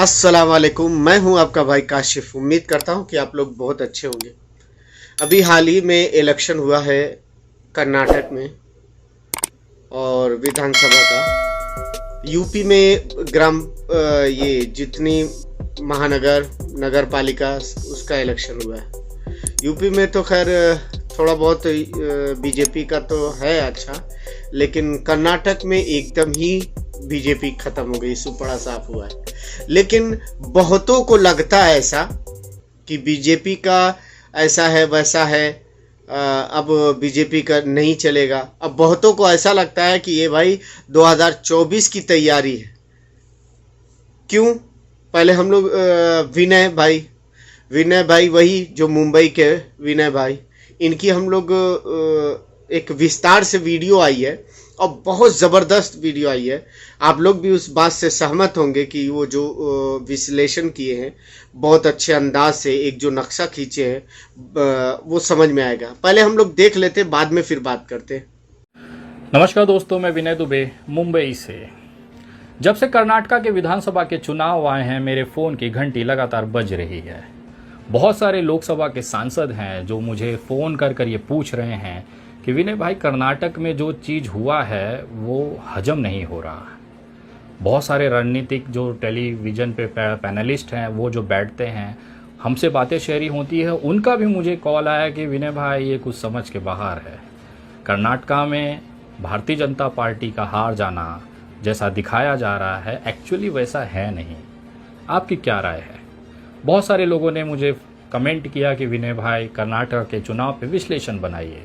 अस्सलाम वालेकुम। मैं हूं आपका भाई काशिफ। उम्मीद करता हूं कि आप लोग बहुत अच्छे होंगे। अभी हाल ही में इलेक्शन हुआ है कर्नाटक में और विधानसभा का। यूपी में ये जितनी महानगर नगर पालिका उसका इलेक्शन हुआ है। यूपी में तो खैर थोड़ा बहुत बीजेपी का तो है अच्छा, लेकिन कर्नाटक में एकदम ही बीजेपी खत्म हो गई, सुपड़ा साफ हुआ है। लेकिन बहुतों को लगता है ऐसा कि बीजेपी का ऐसा है वैसा है, अब बीजेपी का नहीं चलेगा। अब बहुतों को ऐसा लगता है कि ये भाई 2024 की तैयारी है। क्यों? पहले हम लोग विनय भाई वही जो मुंबई के विनय भाई, इनकी हम लोग एक विस्तार से वीडियो आई है और बहुत ज़बरदस्त वीडियो आई है। आप लोग भी उस बात से सहमत होंगे कि वो जो विश्लेषण किए हैं बहुत अच्छे अंदाज से, एक जो नक्शा खींचे हैं वो समझ में आएगा। पहले हम लोग देख लेते, बाद में फिर बात करते। नमस्कार दोस्तों, मैं विनय दुबे मुंबई से। जब से कर्नाटका के विधानसभा के चुनाव आए हैं, मेरे फ़ोन की घंटी लगातार बज रही है। बहुत सारे लोकसभा के सांसद हैं जो मुझे फ़ोन कर कर ये पूछ रहे हैं कि विनय भाई, कर्नाटक में जो चीज़ हुआ है वो हजम नहीं हो रहा। बहुत सारे रणनीतिक जो टेलीविज़न पे पैनलिस्ट हैं, वो जो बैठते हैं, हमसे बातें शेयरी होती है, उनका भी मुझे कॉल आया कि विनय भाई ये कुछ समझ के बाहर है। कर्नाटका में भारतीय जनता पार्टी का हार जाना जैसा दिखाया जा रहा है, एक्चुअली वैसा है नहीं। आपकी क्या राय है? बहुत सारे लोगों ने मुझे कमेंट किया कि विनय भाई, कर्नाटक के चुनाव पे विश्लेषण बनाइए।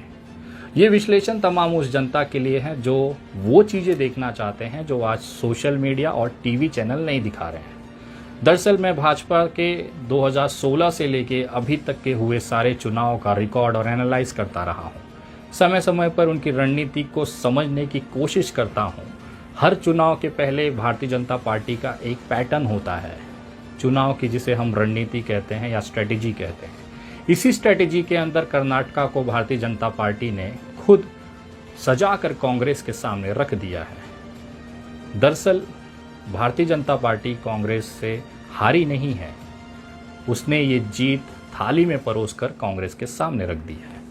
ये विश्लेषण तमाम उस जनता के लिए है जो वो चीज़ें देखना चाहते हैं जो आज सोशल मीडिया और टीवी चैनल नहीं दिखा रहे हैं। दरअसल मैं भाजपा के 2016 से लेके अभी तक के हुए सारे चुनाव का रिकॉर्ड और एनालाइज करता रहा हूँ। समय समय पर उनकी रणनीति को समझने की कोशिश करता हूँ। हर चुनाव के पहले भारतीय जनता पार्टी का एक पैटर्न होता है चुनाव की, जिसे हम रणनीति कहते हैं या स्ट्रेटेजी कहते हैं। इसी स्ट्रेटेजी के अंदर कर्नाटका को भारतीय जनता पार्टी ने खुद सजाकर कांग्रेस के सामने रख दिया है। दरअसल भारतीय जनता पार्टी कांग्रेस से हारी नहीं है, उसने ये जीत थाली में परोसकर कांग्रेस के सामने रख दी है।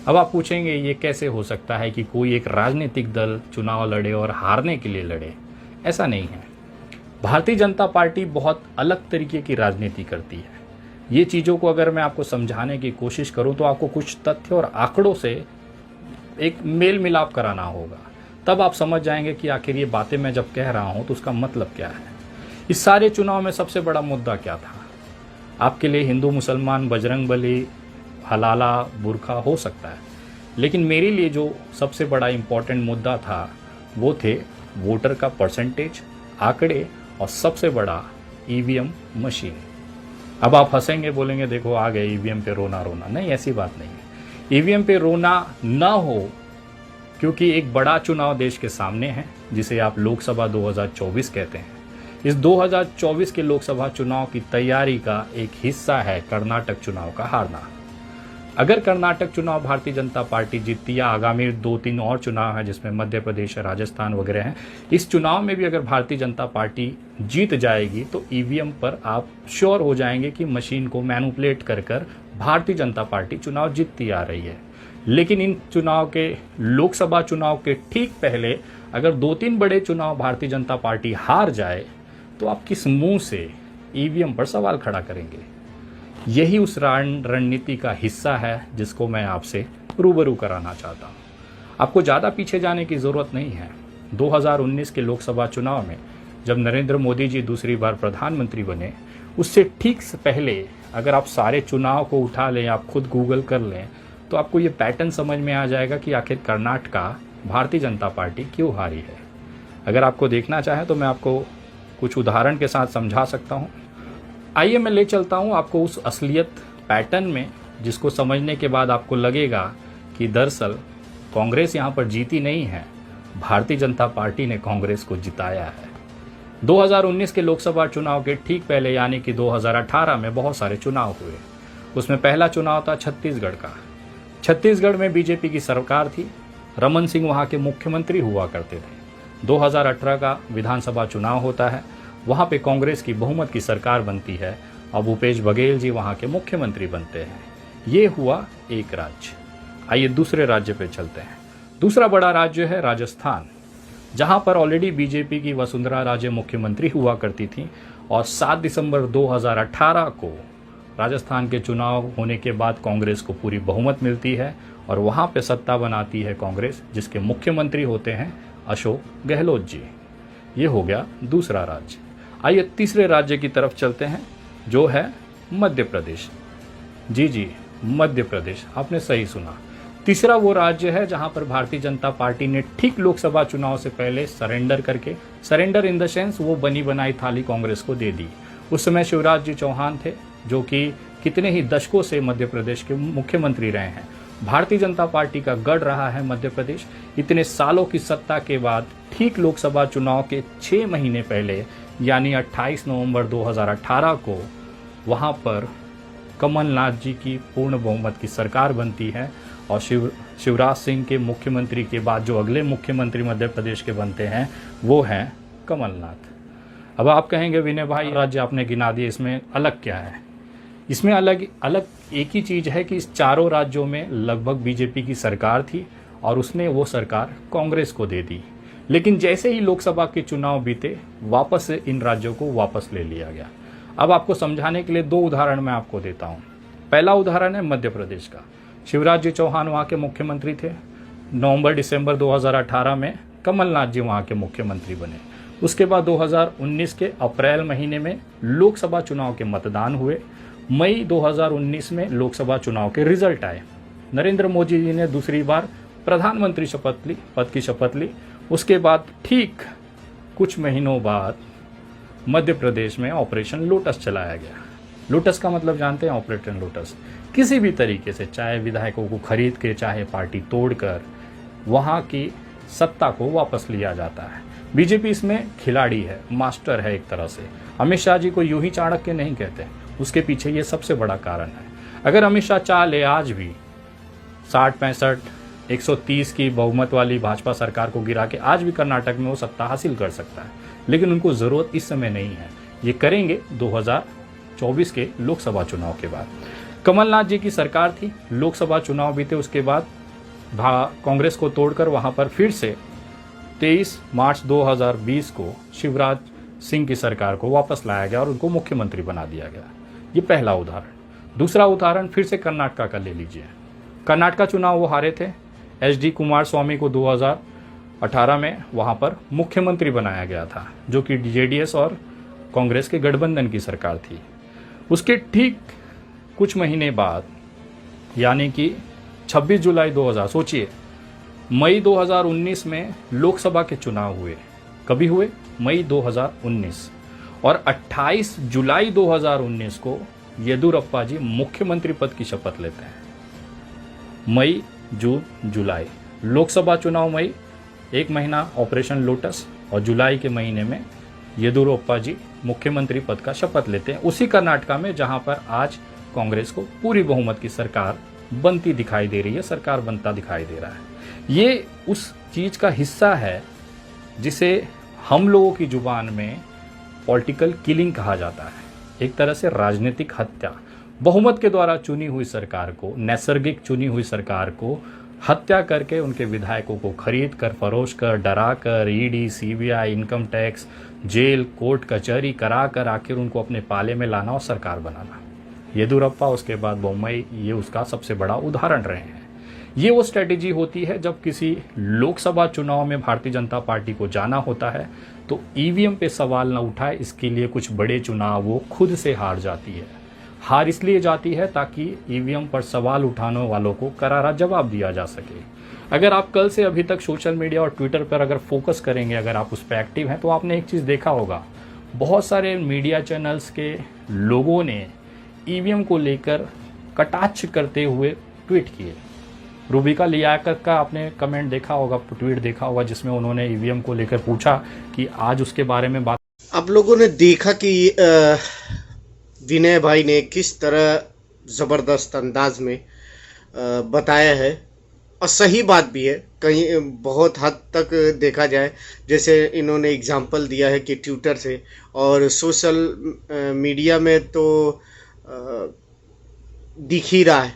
अब आप पूछेंगे ये कैसे हो सकता है कि कोई एक राजनीतिक दल चुनाव लड़े और हारने के लिए लड़े? ऐसा नहीं है। भारतीय जनता पार्टी बहुत अलग तरीके की राजनीति करती है। ये चीज़ों को अगर मैं आपको समझाने की कोशिश करूं तो आपको कुछ तथ्य और आंकड़ों से एक मेल मिलाप कराना होगा, तब आप समझ जाएंगे कि आखिर ये बातें मैं जब कह रहा हूं तो उसका मतलब क्या है। इस सारे चुनाव में सबसे बड़ा मुद्दा क्या था? आपके लिए हिंदू मुसलमान, बजरंगबली, हलाला, बुरखा हो सकता है, लेकिन मेरे लिए जो सबसे बड़ा इम्पोर्टेंट मुद्दा था वो थे वोटर का परसेंटेज, आंकड़े और सबसे बड़ा ईवीएम मशीन। अब आप हंसेंगे, बोलेंगे देखो आ गए ईवीएम पे रोना रोना। नहीं, ऐसी बात नहीं है। ईवीएम पे रोना ना हो, क्योंकि एक बड़ा चुनाव देश के सामने है जिसे आप लोकसभा 2024 कहते हैं। इस 2024 के लोकसभा चुनाव की तैयारी का एक हिस्सा है कर्नाटक चुनाव का हारना। अगर कर्नाटक चुनाव भारतीय जनता पार्टी जीतती या आगामी 2-3 और चुनाव है जिसमें मध्य प्रदेश, राजस्थान वगैरह हैं, इस चुनाव में भी अगर भारतीय जनता पार्टी जीत जाएगी तो ईवीएम पर आप श्योर हो जाएंगे कि मशीन को मैनिपुलेट कर कर भारतीय जनता पार्टी चुनाव जीतती आ रही है। लेकिन इन चुनाव के, लोकसभा चुनाव के ठीक पहले अगर 2-3 बड़े चुनाव भारतीय जनता पार्टी हार जाए तो आप किस मुंह से ईवीएम पर सवाल खड़ा करेंगे? यही उस रणनीति का हिस्सा है जिसको मैं आपसे रूबरू कराना चाहता हूँ। आपको ज़्यादा पीछे जाने की ज़रूरत नहीं है। 2019 के लोकसभा चुनाव में जब नरेंद्र मोदी जी दूसरी बार प्रधानमंत्री बने, उससे ठीक से पहले अगर आप सारे चुनाव को उठा लें, आप खुद गूगल कर लें, तो आपको ये पैटर्न समझ में आ जाएगा कि आखिर कर्नाटका भारतीय जनता पार्टी क्यों हारी है। अगर आपको देखना चाहें तो मैं आपको कुछ उदाहरण के साथ समझा सकता हूँ। आइए मैं ले चलता हूँ आपको उस असलियत पैटर्न में, जिसको समझने के बाद आपको लगेगा कि दरअसल कांग्रेस यहाँ पर जीती नहीं है, भारतीय जनता पार्टी ने कांग्रेस को जिताया है। 2019 के लोकसभा चुनाव के ठीक पहले यानी कि 2018 में बहुत सारे चुनाव हुए। उसमें पहला चुनाव था छत्तीसगढ़ का। छत्तीसगढ़ में बीजेपी की सरकार थी, रमन सिंह वहाँ के मुख्यमंत्री हुआ करते थे। 2018 का विधानसभा चुनाव होता है वहाँ पे कांग्रेस की बहुमत की सरकार बनती है। अब भूपेश बघेल जी वहाँ के मुख्यमंत्री बनते हैं। ये हुआ एक राज्य। आइए दूसरे राज्य पे चलते हैं। दूसरा बड़ा राज्य है राजस्थान, जहाँ पर ऑलरेडी बीजेपी की वसुंधरा राजे मुख्यमंत्री हुआ करती थी और 7 दिसंबर 2018 को राजस्थान के चुनाव होने के बाद कांग्रेस को पूरी बहुमत मिलती है और वहाँ पे सत्ता बनाती है कांग्रेस, जिसके मुख्यमंत्री होते हैं अशोक गहलोत जी। ये हो गया दूसरा राज्य। आइए तीसरे राज्य की तरफ चलते हैं, जो है मध्य प्रदेश। जी, मध्य प्रदेश, आपने सही सुना। तीसरा वो राज्य है जहां पर भारतीय जनता पार्टी ने ठीक लोकसभा चुनाव से पहले सरेंडर इन द सेंस वो बनी बनाई थाली कांग्रेस को दे दी। उस समय शिवराज जी चौहान थे, जो कि कितने ही दशकों से मध्य प्रदेश के मुख्यमंत्री रहे हैं। भारतीय जनता पार्टी का गढ़ रहा है मध्य प्रदेश। इतने सालों की सत्ता के बाद ठीक लोकसभा चुनाव के 6 महीने पहले यानी 28 नवंबर 2018 को वहां पर कमलनाथ जी की पूर्ण बहुमत की सरकार बनती है और शिवराज सिंह के मुख्यमंत्री के बाद जो अगले मुख्यमंत्री मध्य प्रदेश के बनते हैं वो हैं कमलनाथ। अब आप कहेंगे विनय भाई, राज्य आपने गिना दिए, इसमें अलग क्या है? इसमें अलग एक ही चीज़ है कि इस चारों राज्यों में लगभग बीजेपी की सरकार थी और उसने वो सरकार कांग्रेस को दे दी। लेकिन जैसे ही लोकसभा के चुनाव बीते, वापस से इन राज्यों को वापस ले लिया गया। अब आपको समझाने के लिए 2 उदाहरण मैं आपको देता हूँ। पहला उदाहरण है मध्य प्रदेश का। शिवराज जी चौहान वहाँ के मुख्यमंत्री थे। नवंबर दिसंबर 2018 में कमलनाथ जी वहाँ के मुख्यमंत्री बने। उसके बाद 2019 के अप्रैल महीने में लोकसभा चुनाव के मतदान हुए। मई 2019 में लोकसभा चुनाव के रिजल्ट आए। नरेंद्र मोदी जी ने दूसरी बार प्रधानमंत्री पद की शपथ ली। उसके बाद ठीक कुछ महीनों बाद मध्य प्रदेश में ऑपरेशन लोटस चलाया गया। लोटस का मतलब जानते हैं? Operation lotus. किसी भी तरीके से, चाहे विधायकों को खरीद के, चाहे पार्टी तोड़कर, वहाँ की सत्ता को वापस लिया जाता है। बीजेपी इसमें खिलाड़ी है, मास्टर है एक तरह से। अमित शाह जी को यूं ही चाणक्य नहीं कहते, उसके पीछे ये सबसे बड़ा कारण है। अगर अमित शाह चाह ले आज भी 60-65 130 की बहुमत वाली भाजपा सरकार को गिरा के आज भी कर्नाटक में वो सत्ता हासिल कर सकता है, लेकिन उनको जरूरत इस समय नहीं है। ये करेंगे 2024 के लोकसभा चुनाव के बाद। कमलनाथ जी की सरकार थी, लोकसभा चुनाव बीते उसके बाद कांग्रेस को तोड़कर वहां पर फिर से 23 मार्च 2020 को शिवराज सिंह की सरकार को वापस लाया गया और उनको मुख्यमंत्री बना दिया गया। ये पहला उदाहरण। दूसरा उदाहरण फिर से कर्नाटक का ले लीजिए। कर्नाटक चुनाव वो हारे थे। HD कुमारस्वामी को 2018 में वहां पर मुख्यमंत्री बनाया गया था, जो कि JDS और कांग्रेस के गठबंधन की सरकार थी। उसके ठीक कुछ महीने बाद यानी कि 26 जुलाई 2000, सोचिए, मई 2019 में लोकसभा के चुनाव हुए। कभी हुए? मई 2019। और 28 जुलाई 2019 को येदुरप्पा जी मुख्यमंत्री पद की शपथ लेते हैं। मई, जून, जुलाई, लोकसभा चुनाव मई, 1 महीना ऑपरेशन लोटस, और जुलाई के महीने में येदुरप्पा जी मुख्यमंत्री पद का शपथ लेते हैं, उसी कर्नाटक में जहां पर आज कांग्रेस को पूरी बहुमत की सरकार बनती दिखाई दे रही है, सरकार बनता दिखाई दे रहा है। ये उस चीज का हिस्सा है जिसे हम लोगों की जुबान में पॉलिटिकल किलिंग कहा जाता है, एक तरह से राजनीतिक हत्या। बहुमत के द्वारा चुनी हुई सरकार को, नैसर्गिक चुनी हुई सरकार को हत्या करके उनके विधायकों को खरीद कर, फरोश कर, डरा कर, ED, CBI, income tax, jail, court कचहरी करा कर आखिर उनको अपने पाले में लाना और सरकार बनाना। येदुरप्पा, उसके बाद बोम्मई, ये उसका सबसे बड़ा उदाहरण रहे हैं। ये वो स्ट्रेटेजी होती है जब किसी लोकसभा चुनाव में भारतीय जनता पार्टी को जाना होता है तो EVM पे सवाल न उठाए, इसके लिए कुछ बड़े चुनाव वो खुद से हार जाती है। हार इसलिए जाती है ताकि EVM पर सवाल उठाने वालों को करारा जवाब दिया जा सके। अगर आप कल से अभी तक सोशल मीडिया और ट्विटर पर अगर फोकस करेंगे, अगर आप उस पर एक्टिव हैं, तो आपने एक चीज़ देखा होगा, बहुत सारे मीडिया चैनल्स के लोगों ने EVM को लेकर कटाक्ष करते हुए ट्वीट किए। रूबिका लियाकत का आपने कमेंट देखा होगा, ट्वीट देखा होगा, जिसमें उन्होंने EVM को लेकर पूछा कि आज उसके बारे में बात। आप लोगों ने देखा कि विनय भाई ने किस तरह ज़बरदस्त अंदाज में बताया है और सही बात भी है कहीं बहुत हद तक देखा जाए। जैसे इन्होंने एग्जाम्पल दिया है कि ट्विटर से और सोशल मीडिया में तो दिख ही रहा है,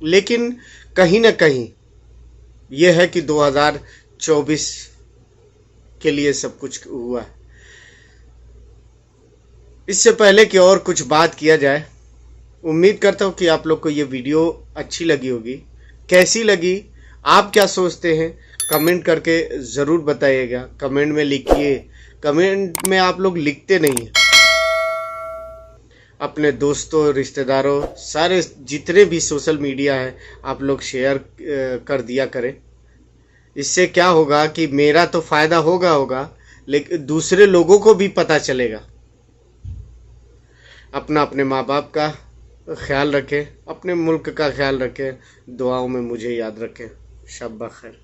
लेकिन कहीं ना कहीं यह है कि 2024 के लिए सब कुछ हुआ है। इससे पहले कि और कुछ बात किया जाए, उम्मीद करता हूँ कि आप लोग को ये वीडियो अच्छी लगी होगी। कैसी लगी, आप क्या सोचते हैं, कमेंट करके ज़रूर बताइएगा। कमेंट में लिखिए, कमेंट में आप लोग लिखते नहीं हैं। अपने दोस्तों, रिश्तेदारों, सारे जितने भी सोशल मीडिया है आप लोग शेयर कर दिया करें। इससे क्या होगा कि मेरा तो फ़ायदा होगा, लेकिन दूसरे लोगों को भी पता चलेगा। अपने माँ बाप का ख्याल रखें, अपने मुल्क का ख्याल रखें, दुआओं में मुझे याद रखें। शब बखैर।